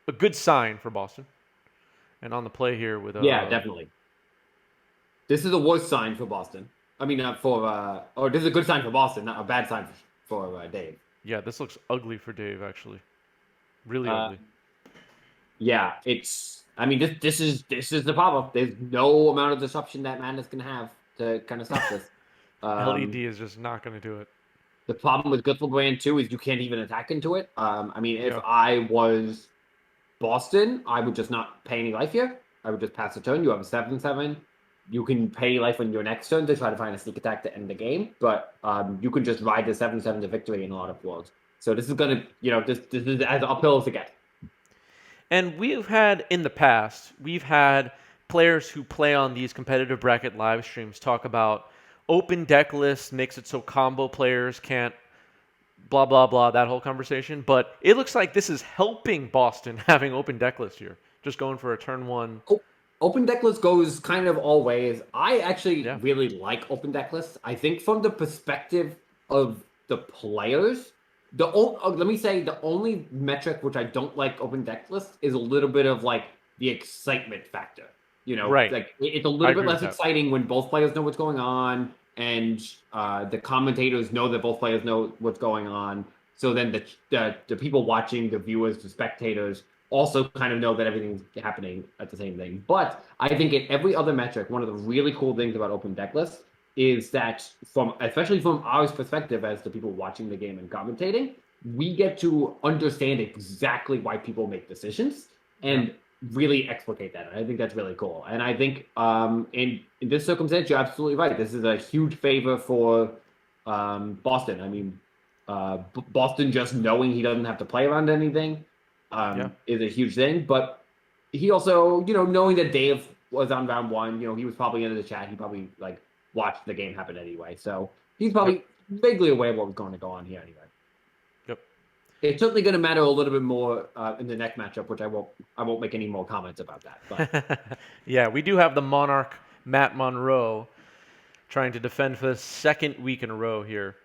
a good sign for Boston. And on the play here with Yeah, definitely. This is a worse sign for Boston. I mean, or this is a good sign for Boston, not a bad sign for Dave. yeah, this looks ugly for Dave actually, really Uh, ugly. yeah, it's. I mean, this is the problem. There's no amount of disruption that Madness can have to kind of stop this. LED is just not going to do it. The problem with Gliffle Brand too is you can't even attack into it. I mean, if Yeah, I was Boston, I would just not pay any life here. I would just pass the turn. You have a 7/7. You can pay life on your next turn to try to find a sneak attack to end the game, but you can just ride the 7/7 to victory in a lot of worlds. So this is gonna, this is as uphill as it gets. and we've had in the past, we've had players who play on these competitive bracket live streams talk about open deck lists makes it so combo players can't blah blah blah that whole conversation. But it looks like this is helping Boston having open deck lists here, just going for a turn one. Open deck list goes kind of all ways. I actually Yeah, really like open deck lists. I think from the perspective of the players, let me say the only metric which I don't like open deck lists is a little bit of like the excitement factor. right. Like it's a I little bit agree with less that. exciting when both players know what's going on and the commentators know that both players know what's going on. So then the people watching, the viewers, the spectators also kind of know that everything's happening at the same thing. But I think in every other metric, one of the really cool things about open deck lists is that especially from our perspective as the people watching the game and commentating, we get to understand exactly why people make decisions Yeah. and really explicate that. And I think that's really cool. And I think in this circumstance, you're absolutely right. This is a huge favor for Boston. I mean, Boston just knowing he doesn't have to play around anything Yeah. is a huge thing. But he also, knowing that Dave was on round one, he was probably into the chat. He probably like watched the game happen anyway. So he's Yep. probably vaguely aware of what was going to go on here anyway. Yep. It's certainly going to matter a little bit more in the next matchup, which I won't make any more comments about that. But Yeah, we do have the Monarch Matt Monroe trying to defend for the second week in a row here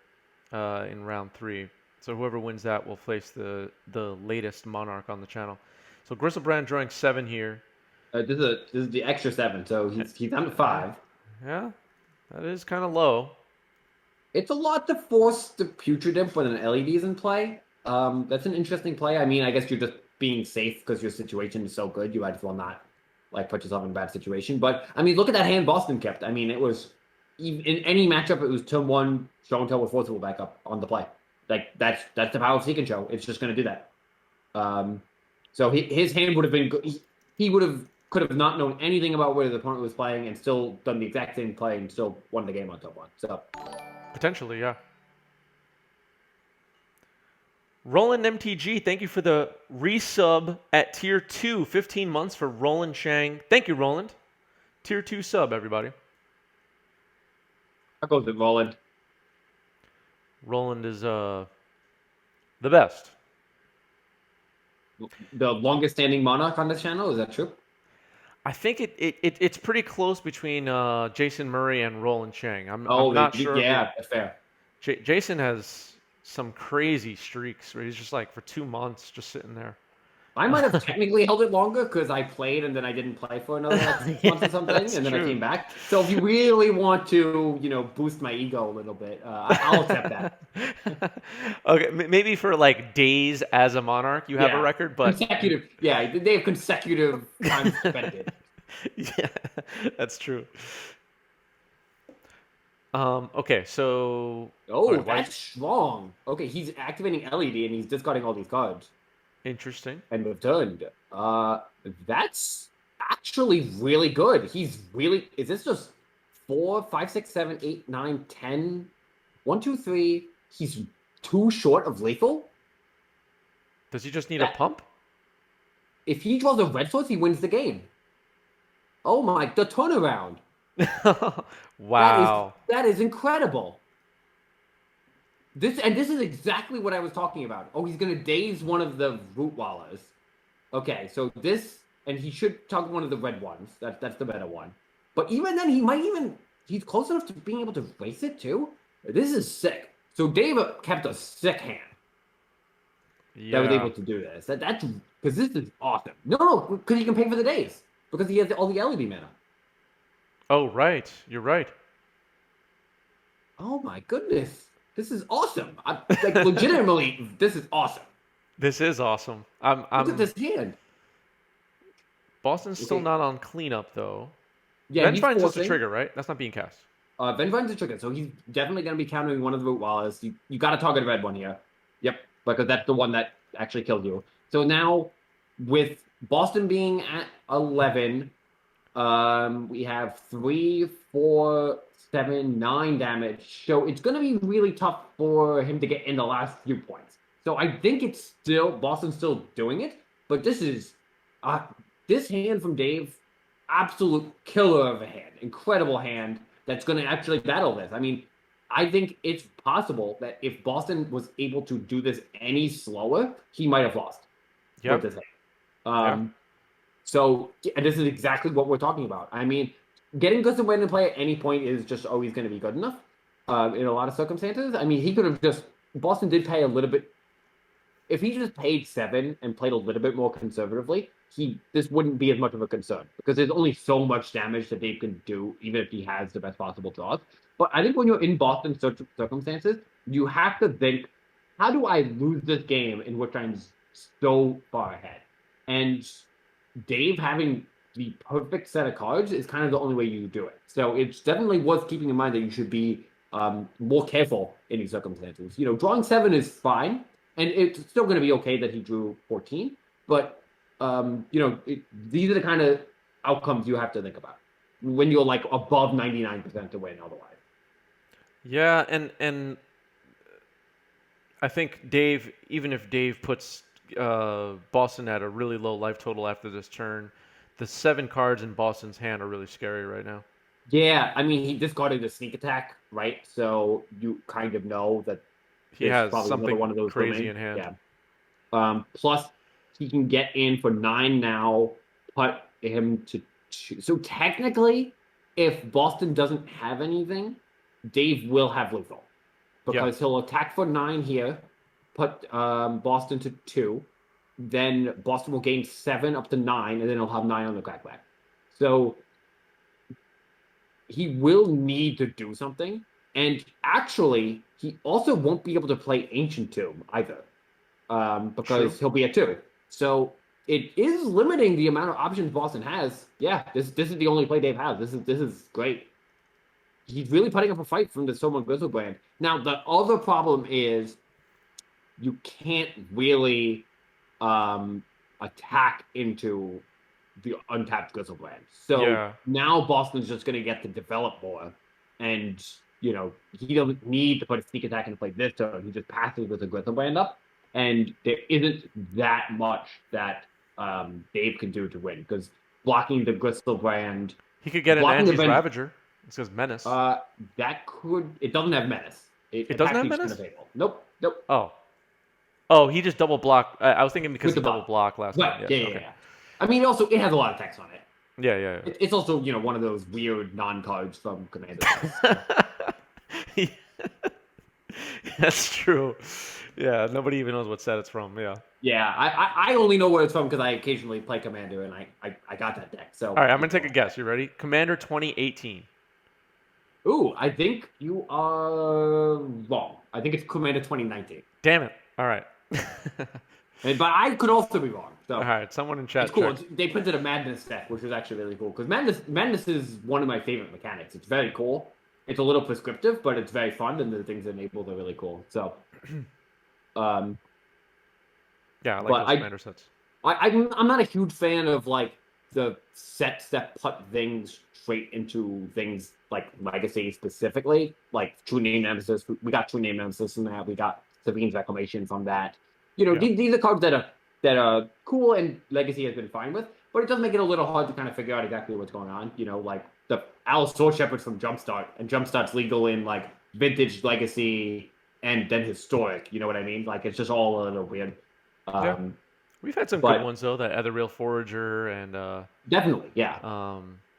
in round three. So whoever wins that will face the latest Monarch on the channel. So Gristlebrand drawing 7 here. this is the extra 7, so he's down to Yeah, 5. yeah, that is kind of low. It's a lot to force the Putrid Imp when an LED is in play. That's an interesting play. I mean, I guess you're just being safe because your situation is so good. You might as well not like put yourself in a bad situation. But I mean, look at that hand Boston kept. I mean, it was in any matchup. It was turn one, show and tell with forcible backup on the play. Like that's the power of Seek and Show. It's just going to do that. Um, so his hand would have been good. He would have could have not known anything about where the opponent was playing and still done the exact same play and still won the game on turn one. So Potentially, yeah. Roland MTG, thank you for the resub at tier 2, 15 months for Roland Chang. Thank you, Roland. Tier 2 sub, everybody. I'll go with Roland. Roland is the best. The longest standing monarch on this channel, is that true? I think it's pretty close between Jason Murray and Roland Chang. I'm Oh, not sure of the yeah, that's fair. Jason has some crazy streaks where he's just like for 2 months just sitting there. I might have technically held it longer because I played and then I didn't play for another like 6 months Yeah, or something, that's and then I true. came back. So if you really want to, boost my ego a little bit, I'll accept that. Okay, maybe for like days as a monarch you have a Yeah, record, but consecutive. Yeah, they have consecutive time spent it. yeah, that's true. Okay, so all Oh, right, why? that's strong. Okay, he's activating LED and he's discarding all these cards Interesting. and returned. That's actually really good. He's really. Is this just 4, 5, 6, 7, 8, 9, 10? 1, 2, 3. He's too short of lethal. Does he just need a That pump? if he draws a red source, he wins the game. Oh my, the turnaround. That is Wow. that is incredible. This is exactly what I was talking about. Oh, he's gonna daze one of the root wallas. Okay, so this and he should target one of the red ones. That's the better one. But even then, he's close enough to being able to race it too. This is sick. So Dave kept a sick hand that was Yeah. able to do this. That's Because this is awesome. No, because he can pay for the days because he has all the LED mana. Oh, right. You're right. Oh my goodness, this is awesome. Like legitimately, this is awesome. This is awesome. I'm Look at I'm this hand. Boston's still Okay, not on cleanup though. yeah, he's Vengevine's just a forcing. trigger, right? That's not being cast. Venvine to trigger, so he's definitely going to be countering one of the root walls. You got to target a red one here. Yep, because that's the one that actually killed you. So now, with Boston being at 11, we have 3, 4, 7, 9 damage. So it's going to be really tough for him to get in the last few points. So I think it's still Boston's still doing it, but uh, this hand from Dave, absolute killer of a hand, incredible hand that's going to actually battle this. I mean, I think it's possible that if Boston was able to do this any slower, he might have lost with Yep. this hand. Yeah. So, and this is exactly what we're talking about. I mean, getting Gustin Wayne to play at any point is just always going to be good enough in a lot of circumstances. I mean, he could have just, Boston did pay a little bit. If he just paid 7 and played a little bit more conservatively, this wouldn't be as much of a concern because there's only so much damage that Dave can do, even if he has the best possible draws. But I think when you're in Boston circumstances, you have to think, how do I lose this game in which I'm so far ahead? And Dave having the perfect set of cards is kind of the only way you do it. So it's definitely worth keeping in mind that you should be more careful in these circumstances. Drawing 7 is fine, and it's still going to be okay that he drew 14. But these are the kind of outcomes you have to think about when you're like above 99% to win otherwise. Yeah, and I think Dave, even if Dave puts Boston at a really low life total after this turn, the 7 cards in Boston's hand are really scary right now. Yeah, I mean, he discarded a sneak attack, right? So you kind of know that He there's has probably another one something of those crazy looming. in hand. Yeah. Plus, he can get in for 9 now, put him to 2. So technically, if Boston doesn't have anything, Dave will have lethal Yeah. because he'll attack for 9 here, put Boston to 2. Then Boston will gain 7 up to 9, and then he'll have 9 on the crackback. So he will need to do something. And actually, he also won't be able to play Ancient Tomb either, True. because he'll be at 2. So it is limiting the amount of options Boston has. Yeah, this is the only play Dave has. This is great. He's really putting up a fight from the Soma Grizzlebrand. Now the other problem is you can't really um, attack into the untapped Grizzlebrand. So Yeah. now Boston's just going to get to develop more, and he doesn't need to put a sneak attack into play this turn. He just passes with a Grizzlebrand up, and there isn't that much that Dave can do to win because blocking the Grizzlebrand, He could get an blocking the Angie's bench, Ravager. It says Menace. it doesn't have menace. It It doesn't attacks have each turn of Menace? table. Nope, nope. Oh. Oh, he just double blocked. I was thinking because With he the double buff. blocked last Right. time. Yeah. Yeah, yeah, Okay. yeah. I mean, also it has a lot of text on it. Yeah. Yeah. It's also one of those weird non-cards from Commander. Yeah. That's true. Yeah. Nobody even knows what set it's from. Yeah. Yeah, I only know where it's from because I occasionally play Commander and I got that deck. So All right. I'm gonna take a guess. You ready? Commander 2018. ooh, I think you are wrong. I think it's Commander 2019. Damn it. All right. But I could also be wrong. All So right. Someone in it's chat cool. check. They printed a Madness deck, which was actually really cool because Madness is one of my favorite mechanics. It's very cool. It's a little prescriptive, but it's very fun, and the things it enables are really cool. So, um, Yeah. I like but those commander sets. I'm not a huge fan of like the sets that put things straight into things like Legacy specifically, like True Name Nemesis. We got True Name Nemesis in that. We got Sabine's Reclamation from that. Yeah. These are cards that are cool and Legacy has been fine with, but it does make it a little hard to kind of figure out exactly what's going on. Like the Owl Sword Shepherds from Jumpstart, and Jumpstart's legal in like Vintage, Legacy, and then Historic. You know what I mean? Like it's just all a little weird. Yeah. Um, We've had some good but ones though. That Ethereal Forager and definitely, yeah.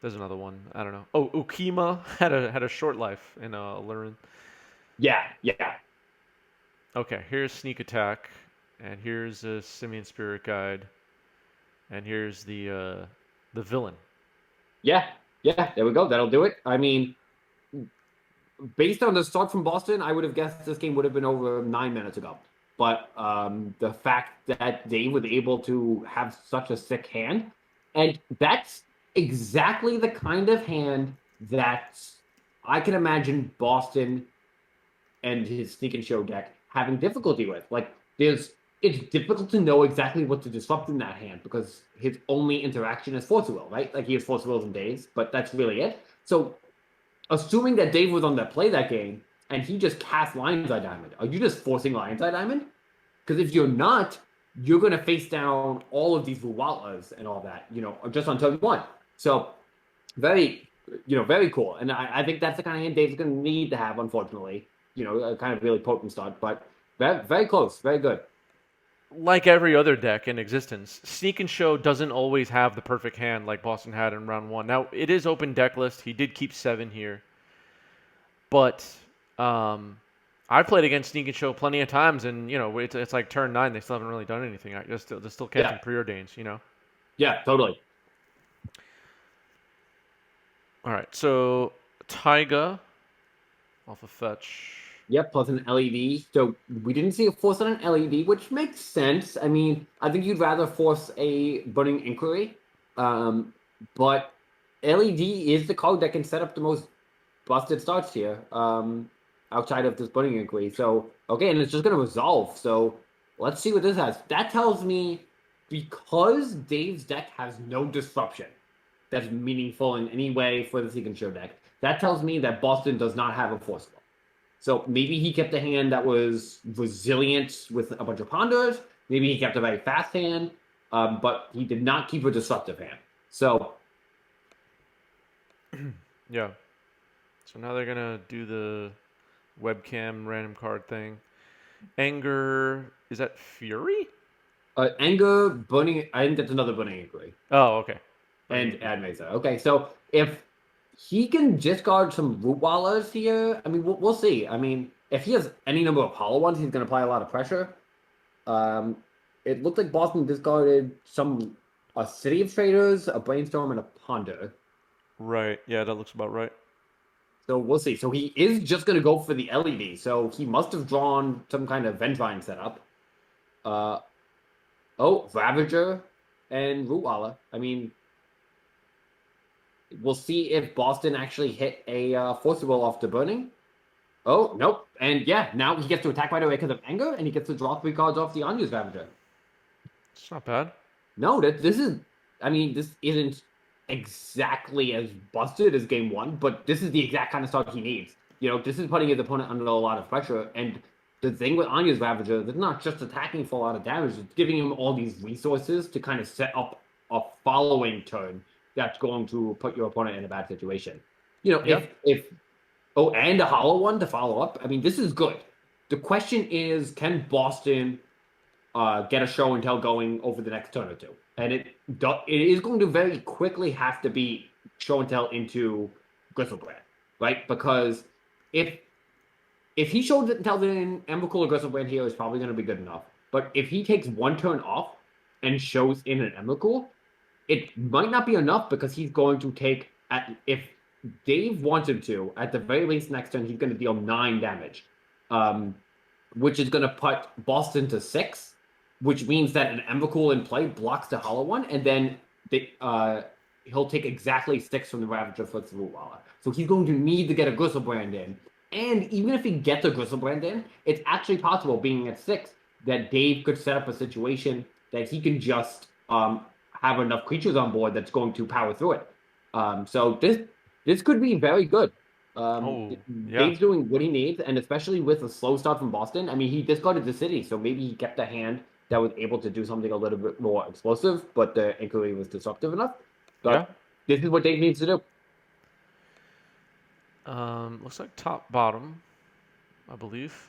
there's another one. I don't know. Oh, Ukima had a short life in Lurin. Yeah, yeah. Okay, here's Sneak Attack, and here's a Simian Spirit Guide. And here's the villain. Yeah, yeah, there we go. That'll do it. I mean, based on the start from Boston, I would have guessed this game would have been over 9 minutes ago. But the fact that they were able to have such a sick hand, and that's exactly the kind of hand that I can imagine Boston and his Sneak and Show deck having difficulty with. Like, it's difficult to know exactly what to disrupt in that hand because his only interaction is Force Will, right? Like he has Force Wills and Days, but that's really it. So assuming that Dave was on that play that game and he just cast Lion's Eye Diamond, are you just forcing Lion's Eye Diamond? Because if you're not, you're going to face down all of these Ruwalas and all that, just on turn one. So very, very cool. And I think that's the kind of hand Dave's going to need to have, unfortunately, a kind of really potent start. But very, very close, very good. Like every other deck in existence, Sneak and Show doesn't always have the perfect hand like Boston had in round one. Now, it is open deck list. He did keep 7 here. But um, I've played against Sneak and Show plenty of times, and, it's like turn 9. They still haven't really done anything. They're still catching Yeah, preordains. yeah, totally. All right, so Taiga off of fetch. Yep, plus an LED. So we didn't see a force on an LED, which makes sense. I mean, I think you'd rather force a Burning Inquiry. Um, but LED is the card that can set up the most busted starts here, outside of this Burning Inquiry. So, okay, and it's just going to resolve. So let's see what this has. That tells me because Dave's deck has no disruption that's meaningful in any way for the Seek and Show deck, that tells me that Boston does not have a force. So maybe he kept a hand that was resilient with a bunch of ponders. Maybe he kept a very fast hand, but he did not keep a disruptive hand. So Yeah. So now they're gonna do the webcam random card thing. Anger, is that Fury? anger, burning. I think that's another burning inquiry Oh, okay. Burning and Inquiry. add Mesa. Okay, so if he can discard some root wallers here, I mean, we'll see. I mean, if he has any number of hollow ones, he's going to apply a lot of pressure. Um, it looked like Boston discarded a City of Traders, a Brainstorm, and a Ponder. Right. Yeah, that looks about right. So we'll see. So he is just going to go for the LED. So he must have drawn some kind of Vengevine setup. Uh, oh, Ravager and Rootwalla. I mean, we'll see if Boston actually hit a Forcible off the Burning. Oh, nope. And yeah, now he gets to attack right away because of Anger, and he gets to draw 3 cards off the unused Ravager. It's not bad. No, this is. I mean, this isn't exactly as busted as game one, but this is the exact kind of start he needs. This is putting his opponent under a lot of pressure. And the thing with Anya's Ravager, they're not just attacking for a lot of damage, it's giving him all these resources to kind of set up a following turn that's going to put your opponent in a bad situation. Yeah. If oh, and a hollow one to follow up. I mean, this is good. The question is, can Boston get a show and tell going over the next turn or two? And it is going to very quickly have to be show and tell into Gristlebrand, right? Because if he showed and tells in Emrakul or Gristlebrand here is probably going to be good enough. But if he takes one turn off and shows in an Emrakul, it might not be enough because he's going to take if Dave wants him to, at the very least next turn, he's going to deal 9 damage, which is going to put Boston to 6, which means that an Emrakul in play blocks the hollow one, and then he'll take exactly 6 from the Ravager for the Rootwalla. So he's going to need to get a Gristlebrand in. And even if he gets a Gristlebrand in, it's actually possible, being at 6, that Dave could set up a situation that he can just have enough creatures on board that's going to power through it. So this could be very good. Oh, yeah. Dave's doing what he needs, and especially with a slow start from Boston. I mean, he discarded the city, so maybe he kept a hand that was able to do something a little bit more explosive, but the inquiry was disruptive enough. Yeah. But this is what Dave needs to do. Looks like top bottom, I believe.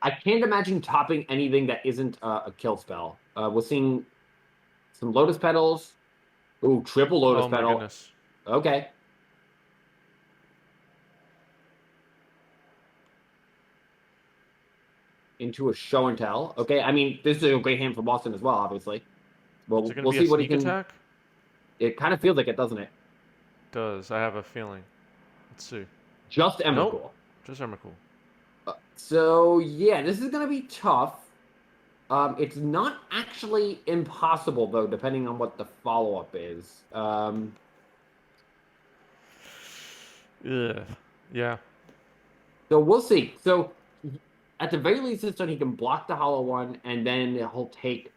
I can't imagine topping anything that isn't a kill spell. We're seeing some Lotus Petals. Ooh, triple Lotus Oh my Petal. goodness. Okay. Into a show and tell. Okay, I mean, this is a great hand for Boston as well, obviously. Is it Well, going to we'll be a see what he sneak can. attack? It kind of feels like it, doesn't it? Does. I have a feeling. Let's see. Just Nope. Emrakul. Just Emrakul. So yeah, this is gonna be tough. It's not actually impossible though, depending on what the follow up is. Ugh. Yeah. So we'll see. So at the very least, this turn he can block the hollow one, and then he'll take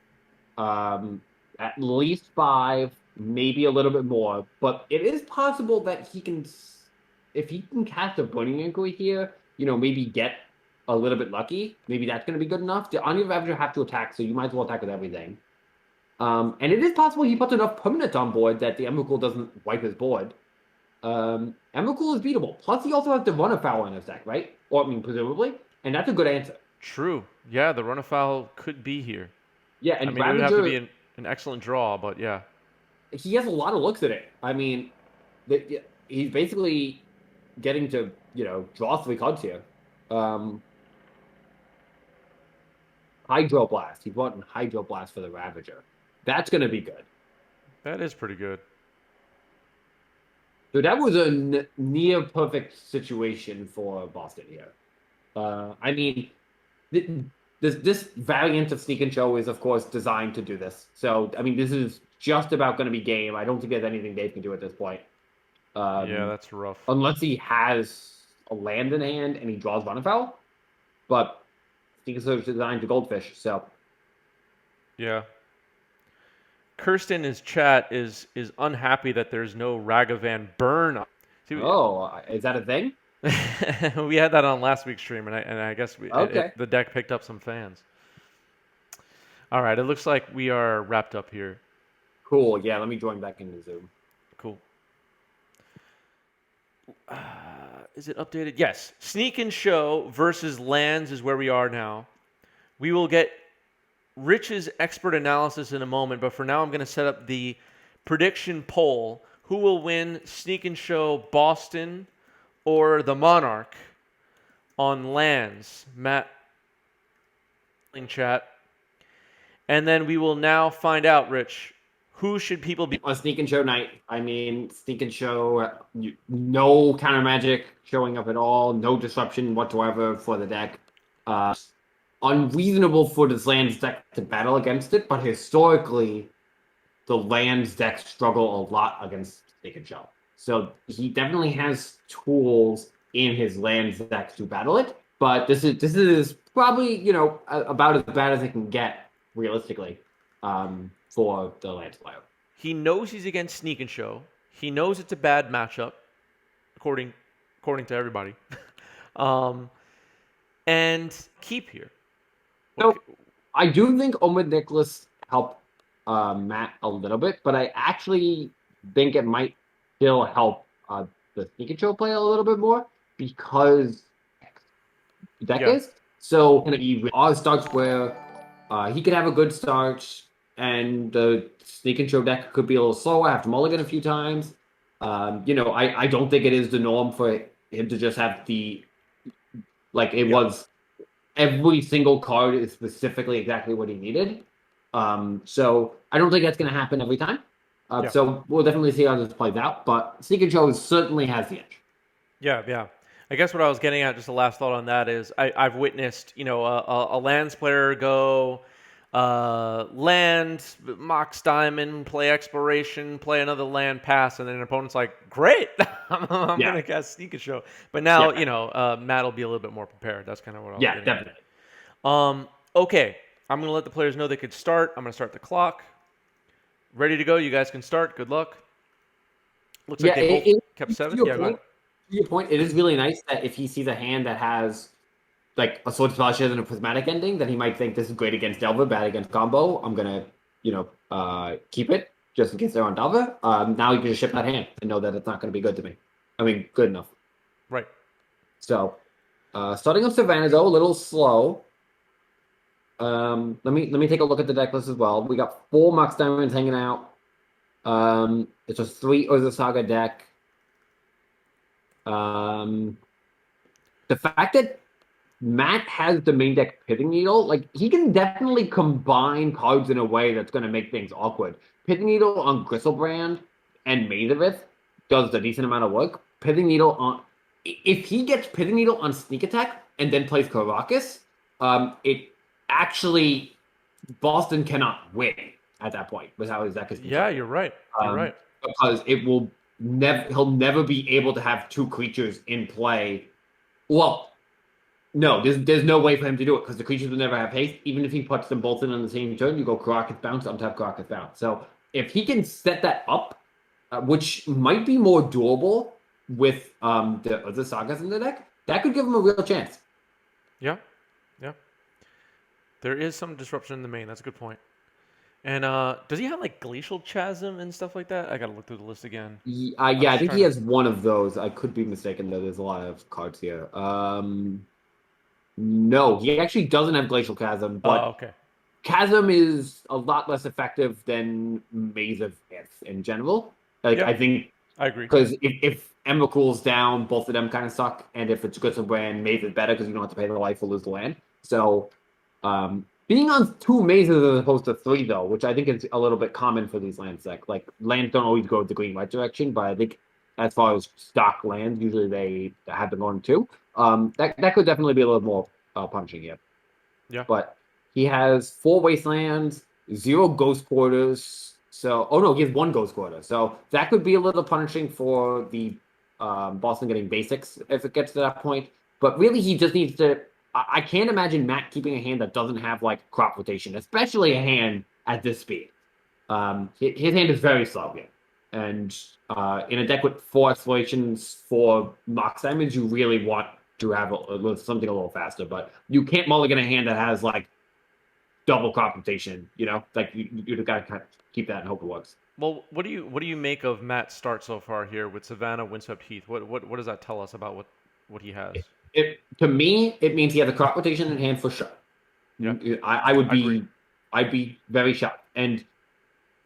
um, at least five, maybe a little bit more. But it is possible that he can, if he can cast a Burning Inquiry here, maybe get a little bit lucky. Maybe that's going to be good enough. The Onion Ravager have to attack, so you might as well attack with everything. And it is possible he puts enough permanents on board that the Emrakul doesn't wipe his board. Emrakul is beatable. Plus, he also has to run afoul in his deck, right? Or, I mean, presumably. And that's a good answer. True. Yeah, the run afoul could be here. Yeah, I and mean, it would have to be Ravager, an excellent draw, but yeah. he has a lot of looks at it. I mean, he's basically getting to, draw three cards here. Um, Hydroblast. He brought in Hydroblast for the Ravager. That's going to be good. That is pretty good. So that was a near perfect situation for Boston here. I mean, th- this variant of Sneak and Show is, of course, designed to do this. So, I mean, this is just about going to be game. I don't think there's anything Dave can do at this point. Yeah, Um, that's rough. unless he has a land in hand and he draws Runafowl. But Sneak and Show is designed to Goldfish, so. Yeah. Kirsten in his chat is unhappy that there's no Ragavan burn. See, Oh, is that a thing? we had that on last week's stream, and I guess Okay. the deck picked up some fans. All right, it looks like we are wrapped up here. Cool. Yeah, let me join back into Zoom. Cool. Is it updated? Yes. Sneak and Show versus Lands is where we are now. We will get Rich's expert analysis in a moment, but for now I'm going to set up the prediction poll. Who will win Sneak and Show Boston or the Monarch on Lands? Matt in chat. And then we will now find out, Rich, who should people be? On Sneak and Show night, I mean, Sneak and Show, no counter magic showing up at all, no disruption whatsoever for the deck. Unreasonable for this Lands deck to battle against it, but historically, the Lands deck struggle a lot against Sneak and Show. So he definitely has tools in his Lands deck to battle it, but this is probably about as bad as it can get realistically for the Lands player. He knows he's against Sneak and Show. He knows it's a bad matchup, according to everybody. And keep here. So I do think Omid Nicholas helped Matt a little bit, but I actually think it might still help the Sneak and Show play a little bit more because the deck Yeah. is. So gonna be all starts where he could have a good start, and the Sneak and Show deck could be a little slower. Have to mulligan a few times. I don't think it is the norm for him to just have the was every single card is specifically exactly what he needed. So I don't think that's going to happen every time. Yeah. So we'll definitely see how this plays out. But Sneak and Show certainly has the edge. Yeah. I guess what I was getting at, just a last thought on that, is I've witnessed, a Lands player go land, Mox Diamond, play Exploration, play another land, pass, and then an opponent's like, great, I'm going to cast Sneak and Show. But now, Matt will be a little bit more prepared. That's kind of what I was getting definitely. at. Okay, I'm going to let the players know they could start. I'm going to start the clock. Ready to go. You guys can start. Good luck. Looks like they both kept 7. Yeah, go ahead. To your point, it is really nice that if he sees a hand that has like a Sword Splashes and a Prismatic ending, then he might think this is great against Delver, bad against combo. I'm gonna, keep it just in case they're on Delver. Now you can just ship that hand and know that it's not gonna be good to me. I mean, good enough. Right. So, starting up Savannah though, a little slow. Let me take a look at the deck list as well. We got 4 Mox Diamonds hanging out. It's a 3 Urza Saga deck. The fact that Matt has the main deck Pithing Needle. Like he can definitely combine cards in a way that's going to make things awkward. Pithing Needle on Gristlebrand and Mazavith does a decent amount of work. Pithing Needle on if he gets Pithing Needle on Sneak Attack and then plays Caracas, it actually Boston cannot win at that point with how his deck is Yeah, constructed. you're right. You're right. Because it will never he'll never be able to have two creatures in play. Well, no, there's no way for him to do it because the creatures will never have haste. Even if he puts them both in on the same turn, you go Caracas bounce, untap Caracas bounce. So if he can set that up, which might be more doable with the other sagas in the deck, that could give him a real chance. Yeah, yeah. There is some disruption in the main. That's a good point. And does he have like Glacial Chasm and stuff like that? I gotta look through the list again. I Yeah, was I think trying he to. has one of those. I could be mistaken though. There's a lot of cards here. No, he actually doesn't have Glacial Chasm, Oh, but okay. Chasm is a lot less effective than Maze of Ith in general. Like Yeah, I think I agree. because if Ember cools down, both of them kind of suck, and if it's Good Brand, Maze is better because you don't have to pay the life or lose the land. So being on two mazes as opposed to three, though, which I think is a little bit common for these lands. Like lands don't always go the green white direction, but I think as far as stock lands, usually they have been going two. That could definitely be a little more punching here. Yeah. But he has four wastelands, zero ghost quarters. So, oh no, he has one ghost quarter. So that could be a little punishing for the Boston getting basics if it gets to that point. But really, he just needs to. I can't imagine Matt keeping a hand that doesn't have like crop rotation, especially a hand at this speed. His hand is very slow here. And in a deck with four explorations for Mox Diamonds, you really want to have something a little faster. But you can't mulligan a hand that has like double crop rotation. Like you got to kind of keep that and hope it works. Well, what do you make of Matt's start so far here with Savannah, Windswept Heath? What does that tell us about what he has? To me, it means he has a crop rotation in hand for sure. Yeah, I would I agree. I'd be very shocked. And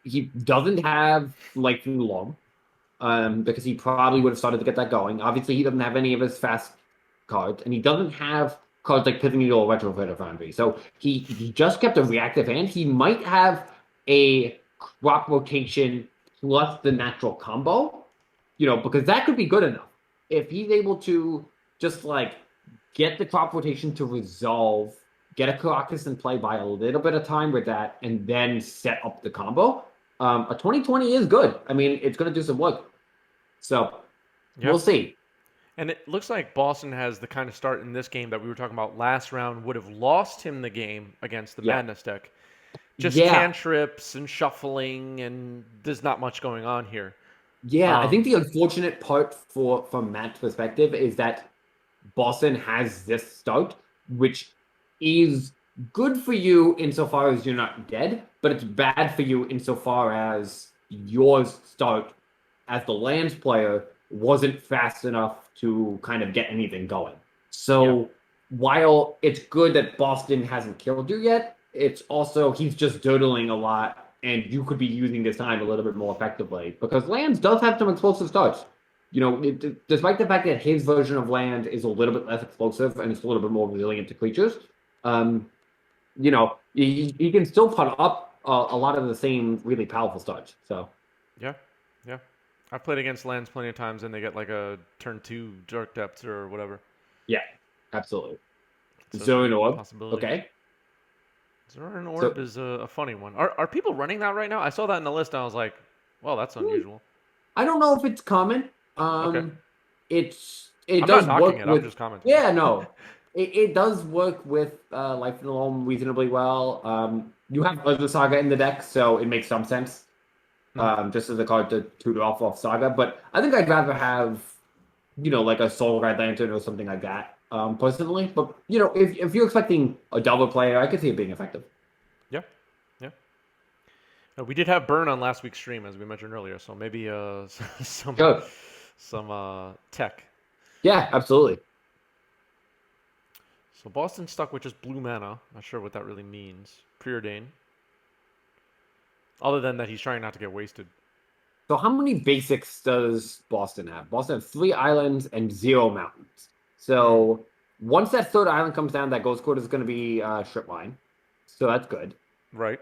he doesn't have Lightning Long. Because he probably would have started to get that going. Obviously, he doesn't have any of his fast cards, and he doesn't have cards like Pithing Needle or Retrofit Foundry. So he just kept a reactive hand. He might have a crop rotation plus the natural combo, because that could be good enough. If he's able to just like get the crop rotation to resolve, get a Caracas in play by a little bit of time with that, and then set up the combo. A 2020 is good. I mean, it's going to do some work. So Yeah. we'll see. And it looks like Boston has the kind of start in this game that we were talking about last round would have lost him the game against the Yeah. Madness deck. Just Yeah. cantrips and shuffling, and there's not much going on here. Yeah. I think Um, the unfortunate part from Matt's perspective is that Boston has this start, which is good for you insofar as you're not dead, but it's bad for you insofar as your start as the lands player wasn't fast enough to kind of get anything going. yeah, So while it's good that Boston hasn't killed you yet, it's also he's just doodling a lot, and you could be using this time a little bit more effectively because lands does have some explosive starts. Despite the fact that his version of land is a little bit less explosive and it's a little bit more resilient to creatures, um, he can still put up a lot of the same really powerful starts. So yeah, yeah. I've played against lands plenty of times, and they get like a turn two dark depths or whatever. yeah, absolutely. So it's a Zone Orb. possibility. Okay. Zern So Orb is a funny one. Are people running that right now? I saw that in the list, and I was like, well, that's unusual. I don't know if it's common. Okay. It I'm not does knocking work it. I'm with just commenting. yeah, no. It does work with Life in the Home reasonably well. You have Urza Saga in the deck, so it makes some sense. Mhm. Just as a card to tutor off Saga. But I think I'd rather have, like a Soul Guide Lantern or something like that, personally. But if you're expecting a double player, I could see it being effective. Yeah. Yeah. We did have Burn on last week's stream, as we mentioned earlier, so maybe some Sure. tech. Yeah, absolutely. So Boston stuck with just blue mana. Not sure what that really means. Preordain. Other than that, he's trying not to get wasted. So how many basics does Boston have? Boston has 3 islands and 0 mountains. Hmm. So Once that third island comes down, that ghost code is going to be strip line. So that's good. Right.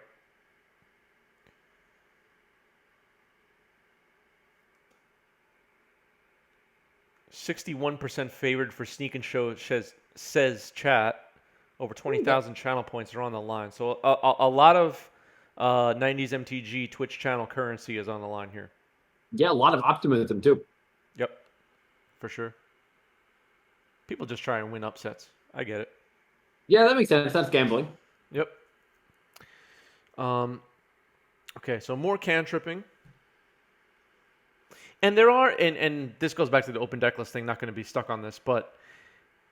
"61% favored for Sneak and Show," says chat. Over Ooh, that, 20,000 channel points are on the line. So a lot of 90s MTG Twitch channel currency is on the line here. yeah, a lot of optimism too. Yep, for sure. People just try and win upsets. I get it. Yeah, that makes sense. That's gambling. Yep. Um, okay, so more cantripping. And there are, and this goes back to the open deck list thing, not going to be stuck on this, but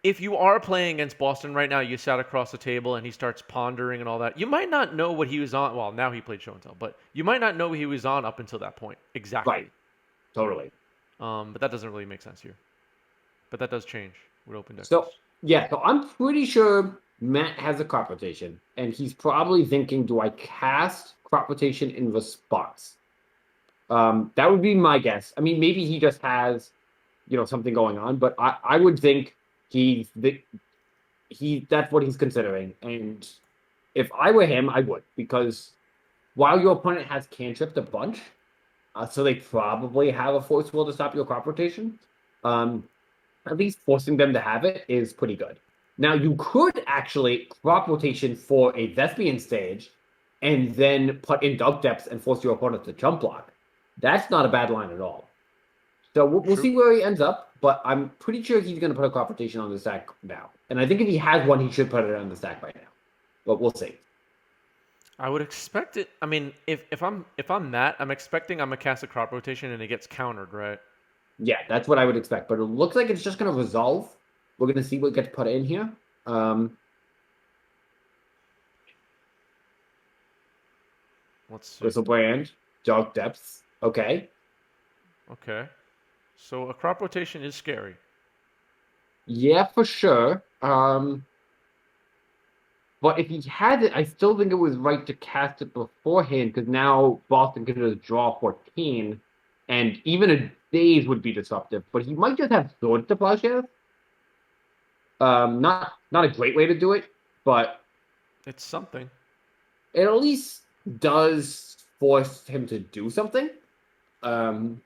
if you are playing against Boston right now, you sat across the table and he starts pondering and all that, you might not know what he was on. Well, now he played show and tell, but you might not know what he was on up until that point exactly. Right. Totally. But that doesn't really make sense here. But that does change with open deck So lists. yeah, so I'm pretty sure Matt has a crop rotation, and he's probably thinking, do I cast crop rotation in response? That would be my guess. I mean, maybe he just has, something going on, but I would think that's what he's considering. And if I were him, I would, because while your opponent has cantripped a bunch, so they probably have a force will to stop your crop rotation. Um, at least forcing them to have it is pretty good. Now you could actually crop rotation for a Vespian stage, and then put in Dark Depths and force your opponent to jump block. That's not a bad line at all. So we'll True. see where he ends up, but I'm pretty sure he's going to put a crop rotation on the stack now. And I think if he has one, he should put it on the stack by now. But we'll see. I would expect it. I mean, if I'm Matt, I'm expecting I'm gonna cast a crop rotation and it gets countered, right? Yeah, that's what I would expect. But it looks like it's just going to resolve. We're going to see what gets put in here. Let's see. Crystal Brand, Dark Depths. Okay. Okay. So a crop rotation is scary. Yeah, for sure. But if he had it, I still think it was right to cast it beforehand, because now Boston can just draw 14, and even a daze would be disruptive. But he might just have Sword to Plowshares. Not a great way to do it, but It's something. it at least does force him to do something. Um,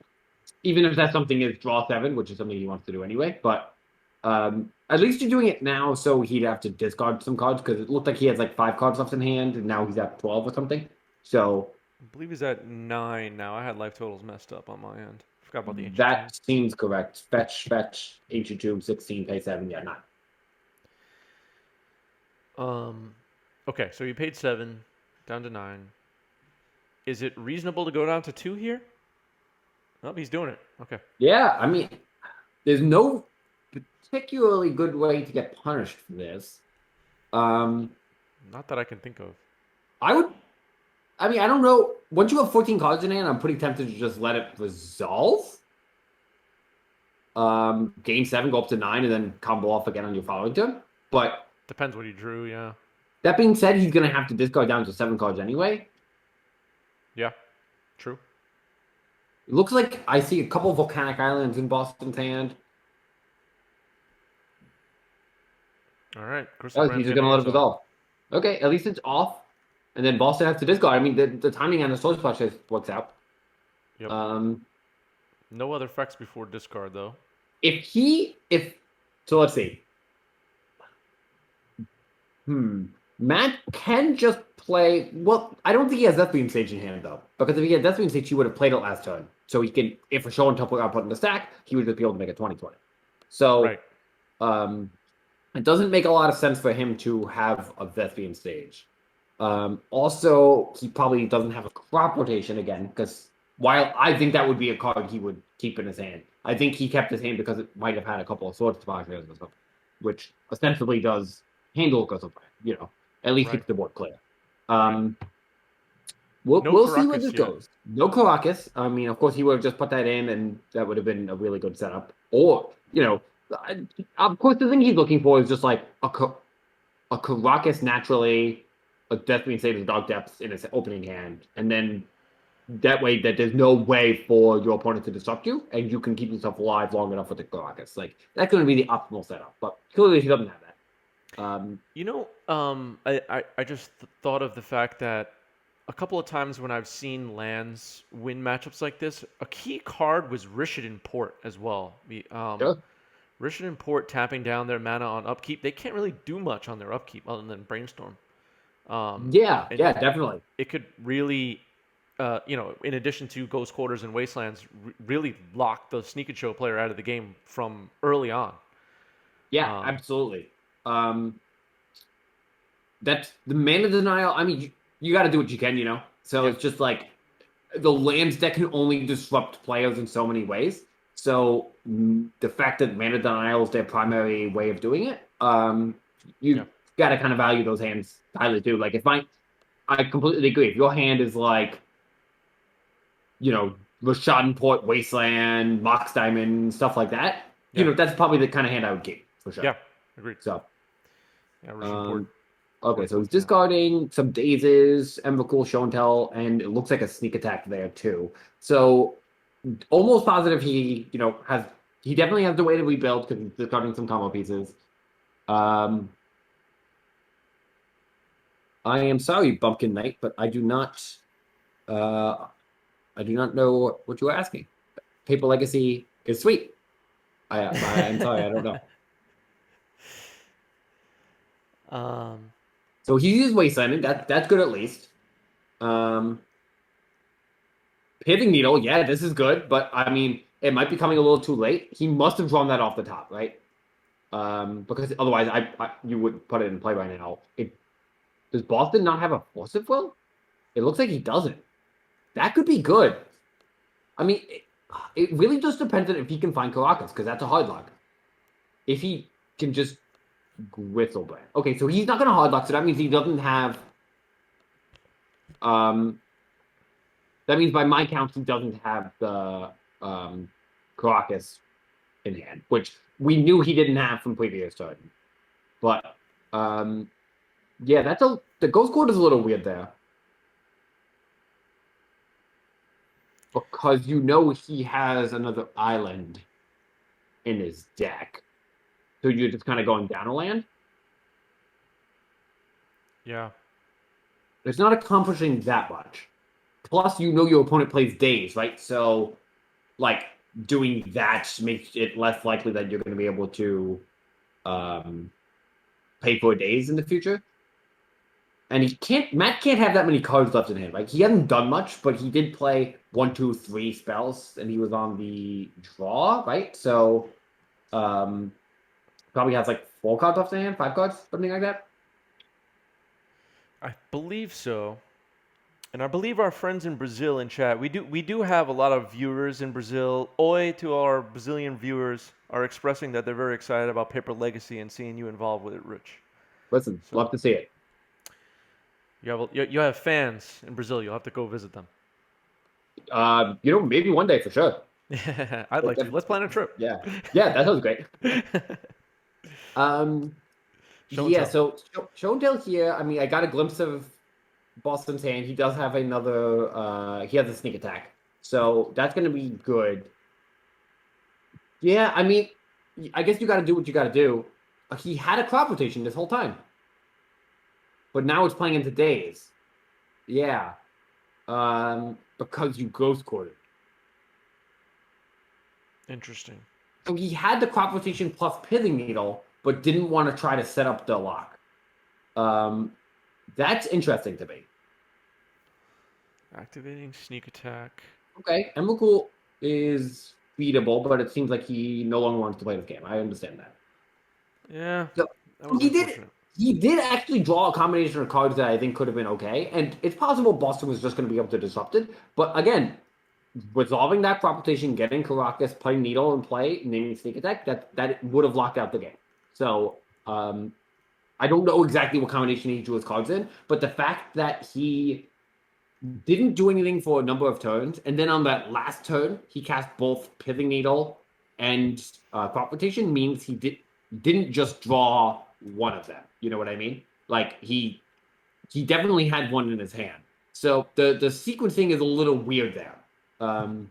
Even if that something is draw 7, which is something he wants to do anyway. But at least you're doing it now, so he'd have to discard some cards, because it looked like he has like 5 cards left in hand, and now he's at 12 or something. So I believe he's at 9 now. I had life totals messed up on my end. Forgot about the ancient tomb. that seems correct. Fetch, Ancient Tomb, 16, pay 7. Yeah, not. Okay, so you paid 7, down to 9. Is it reasonable to go down to 2 here? Oh, he's doing it. Okay. Yeah, I mean, there's no particularly good way to get punished for this. Not that I can think of. I would. I mean, I don't know. Once you have 14 cards in hand, I'm pretty tempted to just let it resolve. Game 7, go up to 9, and then combo off again on your following turn. But Depends what he drew, yeah. that being said, he's going to have to discard down to 7 cards anyway. Yeah, true. It looks like I see a couple volcanic islands in Boston's hand. All right, Crystal Oh, Brand's he's just going getting to let it resolved. resolve. Okay, at least it's off. And then Boston has to discard. I mean, the timing on the Soul Splash works out. Yep. Um, No other effects before discard, though. so let's see. Matt can just play. Well, I don't think he has Death Beam Stage in hand, though. Because if he had Death Beam Stage, he would have played it last turn. So he can, if a show and tell got put in the stack, he would just be able to make a 20/20. So, Right. it doesn't make a lot of sense for him to have a Death Beam Stage. Also, he probably doesn't have a crop rotation again, because while I think that would be a card he would keep in his hand, I think he kept his hand because it might have had a couple of swords to or something, which ostensibly does handle Crystal Brand, at least Right. keeps the board clear. Right. We'll, No we'll see where Caracas this yet. goes. No Caracas. I mean, of course, he would have just put that in, and that would have been a really good setup. Or, of course, the thing he's looking for is just like a Caracas naturally, a Death Beam Save Dark Depths in his opening hand, and then that way that there's no way for your opponent to disrupt you, and you can keep yourself alive long enough with the Caracas. Like that's going to be the optimal setup, but clearly he doesn't have that. I just thought of the fact that a couple of times when I've seen lands win matchups like this, a key card was Rishadan Port as well. Sure. Rishadan Port tapping down their mana on upkeep. They can't really do much on their upkeep other than Brainstorm. Yeah, And yeah, definitely. it could really, in addition to Ghost Quarters and Wastelands, really lock the Sneak and Show player out of the game from early on. Yeah, Um, absolutely. Um, that's the mana denial. I mean, you got to do what you can, you know. So yeah, it's just like the lands that can only disrupt players in so many ways. So the fact that mana denial is their primary way of doing it, yeah, you got to kind of value those hands highly too. Like if I completely agree. If your hand is like, Rashad Port, Wasteland, Mox Diamond, stuff like that, yeah, that's probably the kind of hand I would keep for sure. yeah. Agreed. So, Yeah, Rishadan Port um, okay, worth so he's looking at. discarding some Dazes, Emrakul, Show and Tell, and it looks like a sneak attack there too. So almost positive he definitely has the way to rebuild because he's discarding some combo pieces. Um, I am sorry, Bumpkin Knight, but uh, I do not know what you are asking. Paper Legacy is sweet. I'm sorry, I don't know. um, So he used Wastelanding. That's good at least. Um, Pithing Needle, yeah, this is good, but I mean, it might be coming a little too late. He must have drawn that off the top, right? Because otherwise, you would put it in play right now. Does Boston not have a Force of Will? It looks like he doesn't. That could be good. I mean, it really just depends on if he can find Caracas, because that's a hard luck. If he can just Whistlebrand. Okay, so he's not going to hard luck, so that means he doesn't have. Um, that means by my count, he doesn't have the Caracas in hand, which we knew he didn't have from previous turn. But yeah, the Ghost Court is a little weird there. Because he has another island in his deck. So you're just kind of going down a land. yeah, It's not accomplishing that much. Plus, your opponent plays Days, right? So, like, doing that makes it less likely that you're going to be able to um, pay for Days in the future. And Matt can't have that many cards left in hand. Like, he hasn't done much, but he did play 1, 2, 3 spells, and he was on the draw, right? So, um, probably has like 4 cards left in hand, 5 cards, something like that. I believe so. And I believe our friends in Brazil in chat, we do have a lot of viewers in Brazil. Oi to our Brazilian viewers are expressing that they're very excited about Paper Legacy and seeing you involved with it, Rich. Listen, So love to see it. you have fans in Brazil. You'll have to go visit them. Maybe one day for sure. I'd like to. Let's plan a trip. Yeah, yeah, that sounds great. Um, Show and yeah. tell. So show and tell here. I mean, I got a glimpse of Boston's hand. He does have another. He has a sneak attack, so that's going to be good. Yeah, I mean, I guess you got to do what you got to do. He had a crop rotation this whole time, but now it's playing into days. Yeah, because you ghost courted. Interesting. So he had the crop rotation plus pithing needle, but didn't want to try to set up the lock. That's interesting to me. Activating sneak attack. Okay, Emrakul is beatable, but it seems like he no longer wants to play this game. I understand that. Yeah, So that was he did unfortunate. he did actually draw a combination of cards that I think could have been okay, and it's possible Boston was just going to be able to disrupt it. But again, resolving that crop rotation, getting Caracas, playing Needle and play, naming Sneak Attack, that would have locked out the game. So I don't know exactly what combination he drew his cards in, but the fact that he didn't do anything for a number of turns, and then on that last turn, he cast both Pithing Needle and Crop Rotation means he didn't just draw one of them. You know what I mean? Like he definitely had one in his hand. So the sequencing is a little weird there. Um,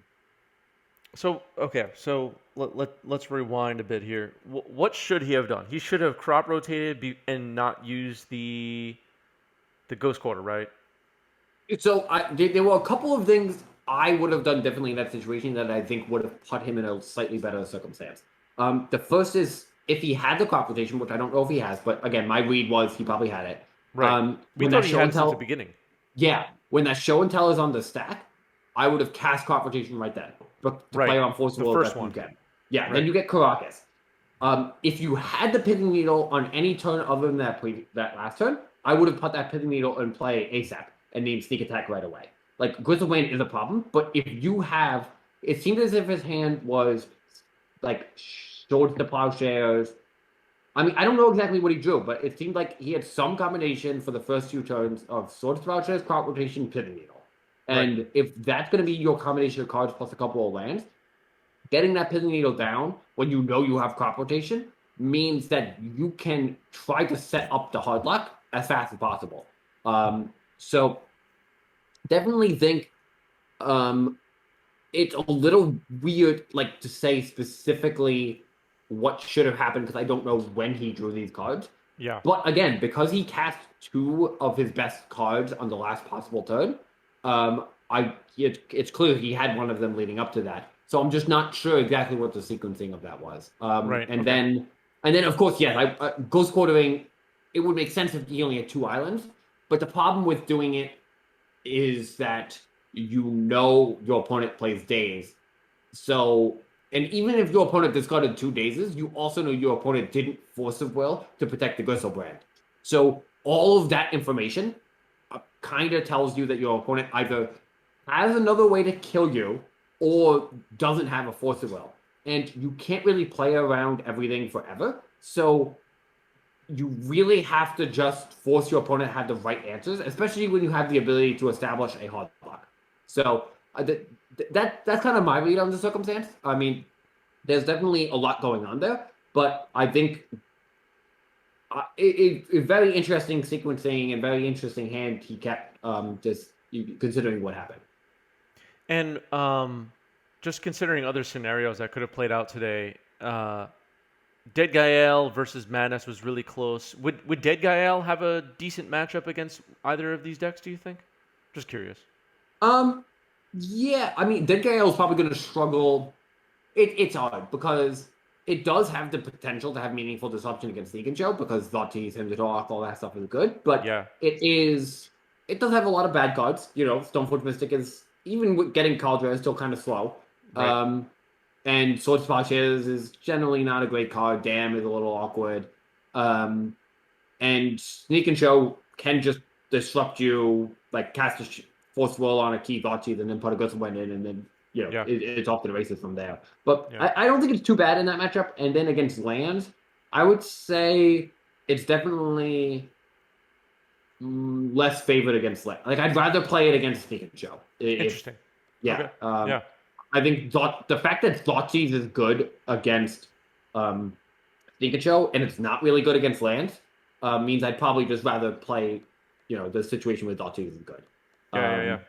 So okay, so let's rewind a bit here. What should he have done? He should have crop rotated and not used the ghost quarter, right? so there were a couple of things I would have done differently in that situation that I think would have put him in a slightly better circumstance. The first is if he had the crop rotation, which I don't know if he has, but again, my read was he probably had it. Right. We When thought that he show had and it since the tell, beginning. yeah, when that show and tell is on the stack, I would have cast crop rotation right then, but to play Right. on force The will first that you one. get. Yeah, then Right. you get Caracas. If you had the pithing needle on any turn other than that last turn, I would have put that pithing needle in play ASAP and named sneak attack right away. Like Grizzlebane is a problem, but if you have, it seemed as if his hand was like swords to plowshares. I mean, I don't know exactly what he drew, but it seemed like he had some combination for the first few turns of swords to plowshares, crop rotation, pithing needle. Right. And if that's going to be your combination of cards plus a couple of lands, getting that pithing needle down when you know you have crop rotation means that you can try to set up the hard luck as fast as possible. So definitely think um, it's a little weird, like to say specifically what should have happened because I don't know when he drew these cards. Yeah. But again, because he cast two of his best cards on the last possible turn, it's clear he had one of them leading up to that. So I'm just not sure exactly what the sequencing of that was. Right. Okay. And then of course, yes, ghost quartering. It would make sense if he only had two islands, but the problem with doing it is that you know your opponent plays days. So, and even if your opponent discarded two dazes, you also know your opponent didn't force of will to protect the Gristle brand. So, all of that information kind of tells you that your opponent either has another way to kill you or doesn't have a force of will. And you can't really play around everything forever. So, you really have to just force your opponent to have the right answers, especially when you have the ability to establish a hard block. So that's kind of my read on the circumstance. I mean, there's definitely a lot going on there, but I think it very interesting sequencing and very interesting hand he kept. Just considering what happened. And just considering other scenarios that could have played out today, Dead Gael versus Madness was really close. Would Dead Gael have a decent matchup against either of these decks? Do you think? Just curious. Um, yeah, I mean, Dead Gale is probably going to struggle. It's hard because it does have the potential to have meaningful disruption against Negan Joe because Zotti's, him to talk, all that stuff is good. But Yeah. it does have a lot of bad cards. You know, Stoneforge Mystic is, even with getting Caldra, is still kind of slow. Right. And Sword Splash is generally not a great card. Damn is a little awkward. Um, and Sneak and Show can just disrupt you, like cast a Force Roll on a key Zotchi, and then put a Ghost Wind in, and then Yeah. it's off to the races from there. But Yeah. I don't think it's too bad in that matchup. And then against lands, I would say it's definitely less favored against land. Like I'd rather play it against Sneak and Show. If Interesting. yeah, Okay. Yeah. I think the fact that Thoughtseize is good against Sneak and Show and it's not really good against lands means I'd probably just rather play, the situation with Thoughtseize is good. Yeah. Yeah. Yeah. Um,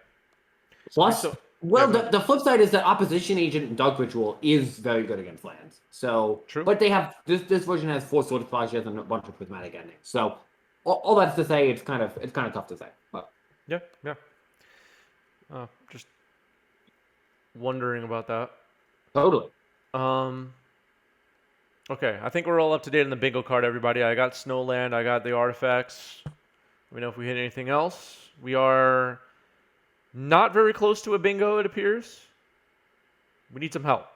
Plus, So yeah. well, Go ahead. the flip side is that Opposition Agent and Dark Ritual is very good against lands. So, True. but they have this version has 4 Sword Splashes and a bunch of prismatic endings. So, all that's to say, it's kind of tough to say. But Yeah. Yeah. Just wondering about that. totally. Um. Okay. I think we're all up to date on the bingo card, everybody. I got Snowland. I got the artifacts. Let me know if we hit anything else. We are not very close to a bingo, it appears. We need some help.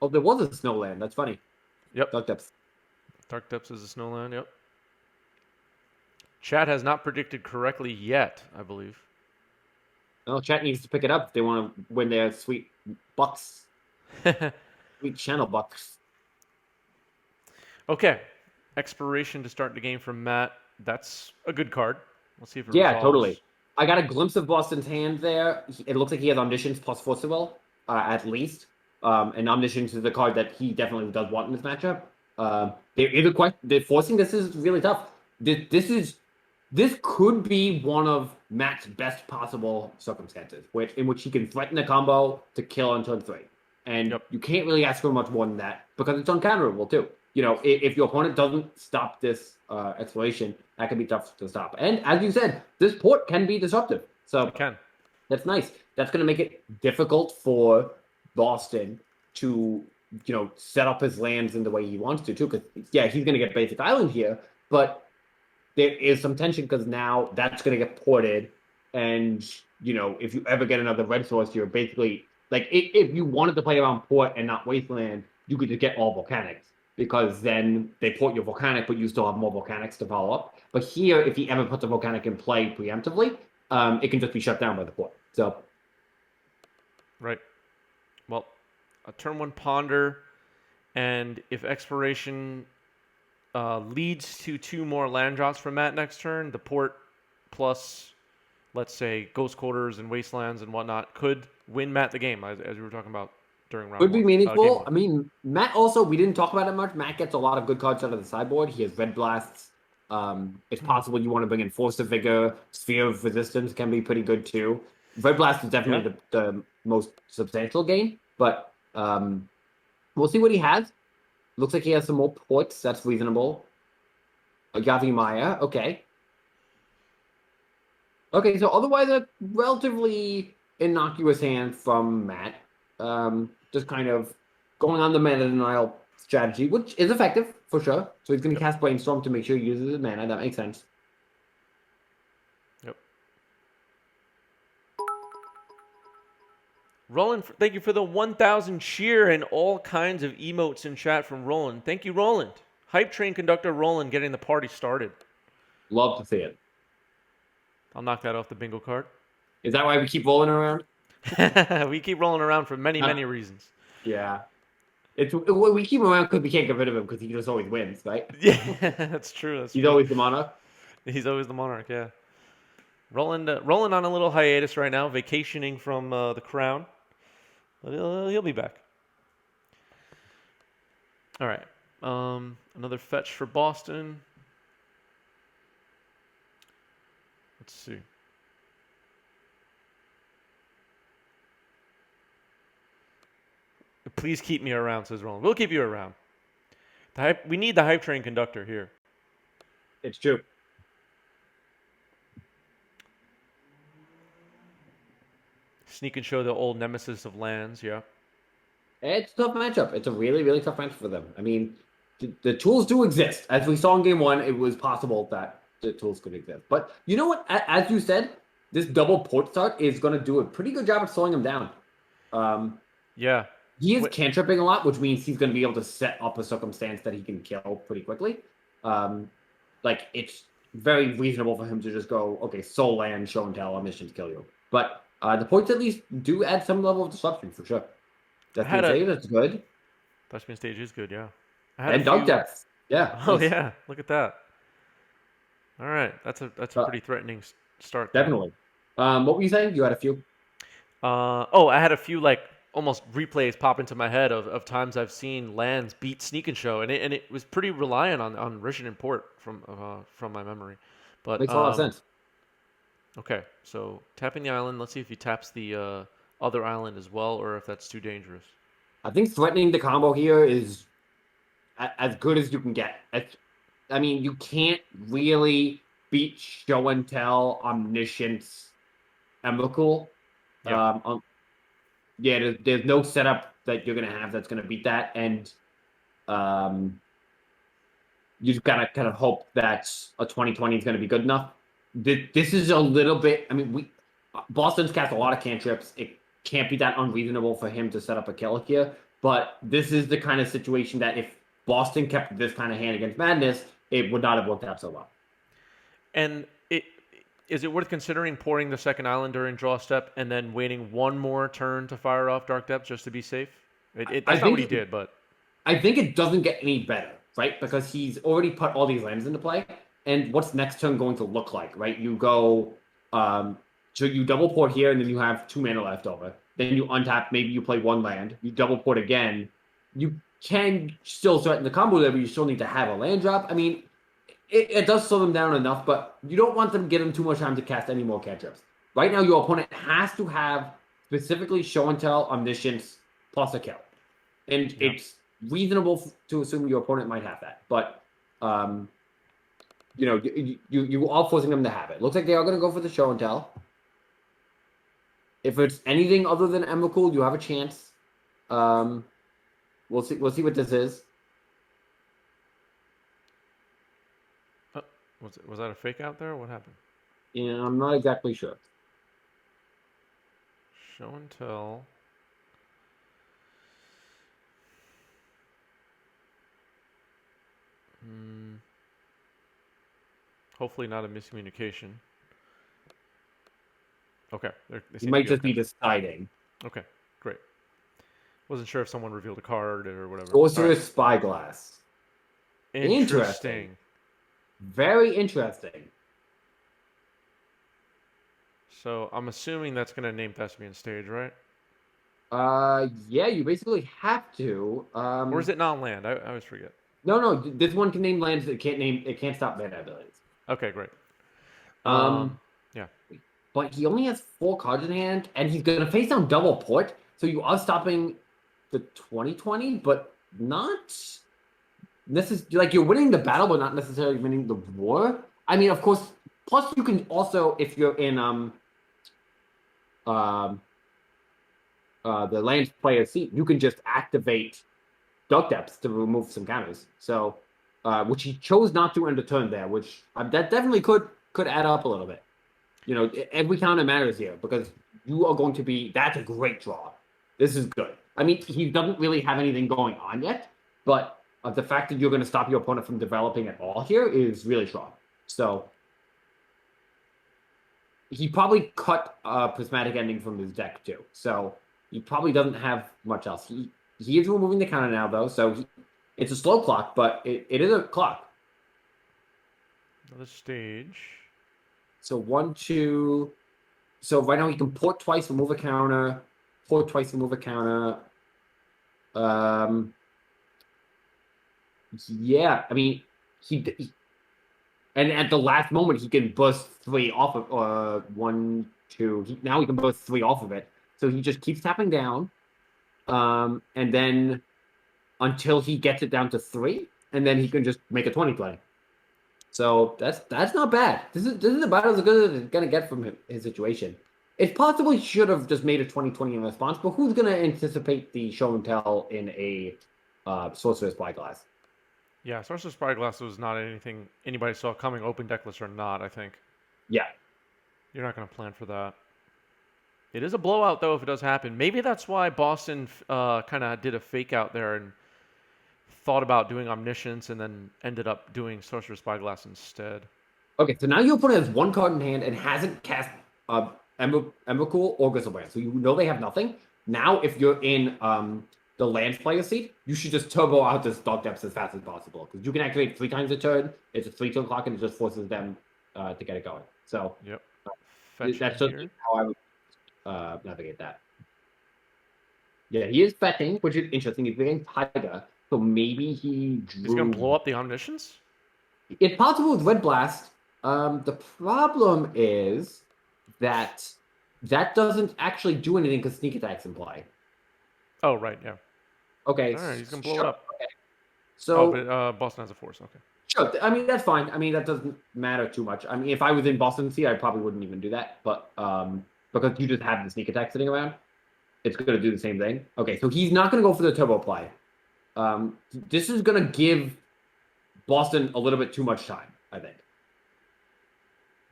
Oh, there was a Snowland. That's funny. Yep. Dark Depths. Dark Depths is a Snowland. Yep. Chat has not predicted correctly yet, I believe. Well, chat needs to pick it up if they want to win their sweet bucks, sweet channel bucks. Okay. Expiration to start the game from Matt. That's a good card. Let's see if it Yeah, resolves. totally. I got a glimpse of Boston's hand there. It looks like he has Omniscience plus Force of Will, at least. And Omniscience is the card that he definitely does want in this matchup. There is a question. Forcing this is really tough. This is this could be one of Matt's best possible circumstances, in which he can threaten the combo to kill on turn 3. And Yep. you can't really ask for much more than that because it's uncounterable too. You know, if your opponent doesn't stop this exploration, that can be tough to stop. And as you said, this port can be disruptive. So It can. that's nice. That's going to make it difficult for Boston to, set up his lands in the way he wants to too. Because yeah, he's going to get basic island here, but there is some tension because now that's going to get ported, and if you ever get another red source, you're basically like if you wanted to play around port and not wasteland, you could just get all volcanics because then they port your volcanic, but you still have more volcanics to follow up. But here, if he ever puts a volcanic in play preemptively, it can just be shut down by the port. So Right. Well, a turn 1 ponder, and if exploration leads to 2 more land drops from Matt next turn, the port plus, let's say, Ghost Quarters and Wastelands and whatnot could win Matt the game, as we were talking about during could be game meaningful. one. I mean, Matt also, we didn't talk about it much. Matt gets a lot of good cards out of the sideboard. He has red blasts. It's possible you want to bring in Force of Vigor. Sphere of Resistance can be pretty good too. Red Blast is Yeah. definitely the most substantial gain, but we'll see what he has. Looks like he has some more ports. That's reasonable. Gavi Maya. Okay. Okay, so otherwise a relatively innocuous hand from Matt. Just kind of going on the mana denial strategy, which is effective for sure. So he's going to Yep. cast Brainstorm to make sure he uses his mana. That makes sense. Yep. Roland, thank you for the 1,000 cheer and all kinds of emotes in chat from Roland. Thank you, Roland. Hype train conductor Roland getting the party started. Love to see it. I'll knock that off the bingo card. Is that why we keep rolling around? We keep rolling around for many, many reasons. Yeah. We keep him around because we can't get rid of him because he just always wins, right? Yeah, that's true. He's always the monarch. He's always the monarch. Yeah. Roland on a little hiatus right now, vacationing from the crown. But he'll be back. All right. Another fetch for Boston. Let's see. Please keep me around, says Roland. We'll keep you around. We need the hype train conductor here. It's true. Sneak and show the old nemesis of lands. Yeah. It's a tough matchup. It's a really, really tough matchup for them. I mean, the tools do exist. As we saw in game 1, it was possible that the tools could exist. But you know what? As you said, this double port start is going to do a pretty good job of slowing him down. Yeah. He is cantripping a lot, which means he's going to be able to set up a circumstance that he can kill pretty quickly. It's very reasonable for him to just go, okay, soul land, show and tell, omniscience, kill you. But the points at least do add some level of disruption for sure. That's good. Freshman stage is good, yeah. And dog depth. Yeah. Oh nice. Yeah, look at that. All right, that's a pretty threatening start. Definitely. What were you saying? You had a few. I had a few like almost replays pop into my head of times I've seen lands beat Sneak and Show, and it was pretty reliant on Rishon and Port from my memory. But makes a lot of sense. Okay, so tapping the island. Let's see if he taps the other island as well, or if that's too dangerous. I think threatening the combo here is as good as you can get. I mean, you can't really beat show and tell, omniscience, Emrakul. Yeah. There's no setup that you're gonna have that's gonna beat that, and you just gotta kind of hope that a 2020 is gonna be good enough. This is a little bit. I mean, Boston's cast a lot of cantrips. It can't be that unreasonable for him to set up a kill here. But this is the kind of situation that if Boston kept this kind of hand against Madness, it would not have worked out so well. And is it worth considering pouring the second island during draw step and then waiting one more turn to fire off Dark Depths just to be safe? That's not what he did, but I think it doesn't get any better, right? Because he's already put all these lands into play. And what's next turn going to look like, right? You go, so you double port here, and then you have 2 mana left over. Then you untap, maybe you play 1 land. You double port again. You can still threaten the combo there, but you still need to have a land drop. I mean, it does slow them down enough, but you don't want them to give them too much time to cast any more cantrips. Right now, your opponent has to have specifically Show and Tell, Omniscience, plus a kill. And Yeah. it's reasonable to assume your opponent might have that. But, you are forcing them to have it. Looks like they are going to go for the Show and Tell. If it's anything other than Emrakul, you have a chance. We'll see. We'll see what this is. Was that a fake out there? What happened? Yeah, I'm not exactly sure. Show and tell. Hopefully not a miscommunication. Okay, they You seem to might be just okay. be deciding. Okay, great. Wasn't sure if someone revealed a card or whatever. All right. Sorcerer's Spyglass. Interesting. Interesting. Very interesting. So I'm assuming that's going to name Thespian Stage, right? Yeah, you basically have to. Or is it non-land? I always forget. No, this one can name lands. It can't name. It can't stop mana abilities. Okay, great. Um, Yeah. but he only has 4 cards in hand, and he's gonna face down double port. So you are stopping the 2020, but not. This is like you're winning the battle, but not necessarily winning the war. I mean, of course. Plus, you can also, if you're in um the land player seat, you can just activate Dark Depths to remove some counters. So, which he chose not to end the turn there, which that definitely could add up a little bit. Every counter matters here because you are going to be. That's a great draw. This is good. I mean, he doesn't really have anything going on yet, but the fact that you're going to stop your opponent from developing at all here is really strong. So he probably cut Prismatic Ending from his deck too. So he probably doesn't have much else. He is removing the counter now though, so it's a slow clock, but it is a clock. Another stage. So 1, 2. So right now he can port twice, remove a counter, port twice, remove a counter. Yeah, I mean and at the last moment he can bust 3 off of 1, 2. Now he can bust 3 off of it. So he just keeps tapping down. And then until he gets it down to 3, and then he can just make a 20 play. So that's not bad. This is about as good as it's gonna get from his situation. It's possible he should have just made a 2020 in response, but who's gonna anticipate the show and tell in a Sorcerer's Spyglass? Yeah, Sorcerer's Spyglass was not anything anybody saw coming, open deckless or not, I think. Yeah. You're not going to plan for that. It is a blowout, though, if it does happen. Maybe that's why Boston kind of did a fake out there and thought about doing Omniscience and then ended up doing Sorcerer's Spyglass instead. Okay, so now your opponent has 1 card in hand and hasn't cast Emrakul or Griselbrand. So you know they have nothing. Now, if you're in the land player seat, you should just turbo out this Dark Depths as fast as possible. Because you can activate 3 times a turn. It's a 3-turn clock, and it just forces them to get it going. So Yep. that's just how I would navigate that. Yeah, he is fetching, which is interesting. He's getting Tiger, so maybe he drew... He's going to blow up the Omniscience? It's possible with Red Blast. The problem is that doesn't actually do anything because sneak attacks in play. Oh, right, yeah. Okay. All right, he's going to blow it up. Okay. So, but Boston has a force, okay. Sure. I mean, that's fine. I mean, that doesn't matter too much. I mean, if I was in Boston seat, I probably wouldn't even do that. But because you just have the sneak attack sitting around, it's going to do the same thing. Okay, so he's not going to go for the turbo play. This is going to give Boston a little bit too much time, I think.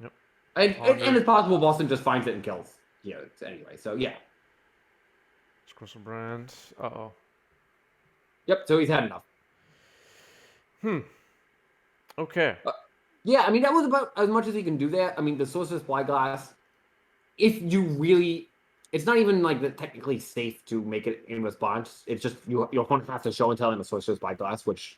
Yep. And it's possible Boston just finds it and kills anyway. So, yeah. Griselbrand. Uh-oh. Yep, so he's had enough. Okay. Yeah, I mean, that was about as much as he can do there. I mean, the Sorcerer's Spyglass, if you really... It's not even, like, technically safe to make it in response. It's just your opponent has to show and tell in the Sorcerer's Spyglass, which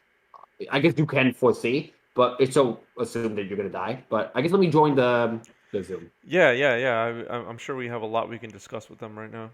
I guess you can foresee, but it's so assumed that you're going to die. But I guess let me join the Zoom. Yeah. I'm sure we have a lot we can discuss with them right now.